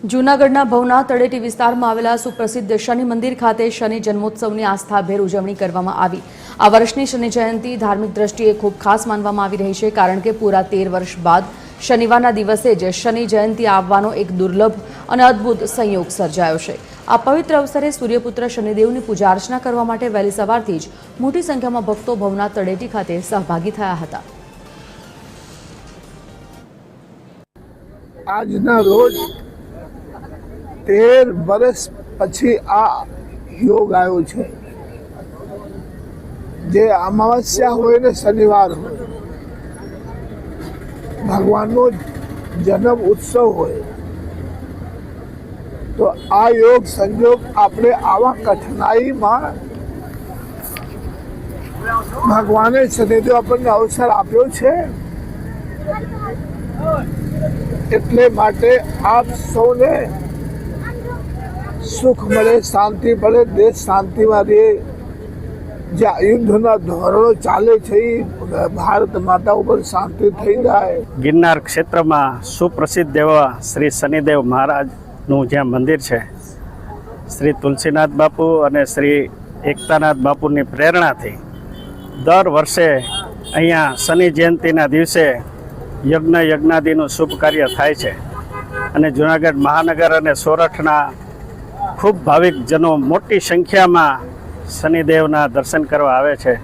જૂનાગઢના ભવનાથ તળેટી વિસ્તારમાં આવેલા સુપ્રસિદ્ધ શનિ મંદિર ખાતે શનિ જન્મોત્સવની આસ્થાભેર ઉજવણી કરવામાં આવી। આ વર્ષની શનિ જયંતિ ધાર્મિક દ્રષ્ટિએ ખૂબ ખાસ માનવામાં આવી રહી છે, કારણ કે પૂરા 13 વર્ષ બાદ શનિવારના દિવસે જ શનિ જયંતિ આવવાનો એક દુર્લભ અને અદ્ભુત સંયોગ સર્જાયો છે। આ પવિત્ર અવસરે સૂર્યપુત્ર શનિદેવની પૂજા અર્ચના કરવા માટે વહેલી સવારથી જ મોટી સંખ્યામાં ભક્તો ભવનાથ તળેટી ખાતે સહભાગી થયા હતા। આજના રોજ 13 વર્ષ પછી આ યોગ આવ્યો છે, જે અમાવસ્યા હોય ને શનિવાર હોય, ભગવાનનો જન્મ ઉત્સવ હોય, તો આ યોગ સંજોગ આપણે આવા કઠિનાઈમાં ભગવાને શનિદેવ આપણને અવસર આપ્યો છે। એટલે માટે આપ સૌને સુખ મળે, શાંતિ મળે, દેશ શાંતિમાં રહે। જે યુદ્ધના ધોરણો ચાલે છે એ ભારત માતા ઉપર શાંતિ થઈ જાય। ગિરનાર ક્ષેત્રમાં સુપ્રસિદ્ધ એવા શ્રી શનિદેવ મહારાજનું જ્યાં મંદિર છે, શ્રી તુલસીનાથ બાપુ અને શ્રી એકતાનાથ બાપુની પ્રેરણાથી દર વર્ષે અહીંયા શનિ જયંતિના દિવસે યજ્ઞાદિનું શુભ કાર્ય થાય છે અને જૂનાગઢ મહાનગર અને સોરઠના ખૂબ ભાવિકજનો મોટી સંખ્યામાં શનિદેવના દર્શન કરવા આવે છે।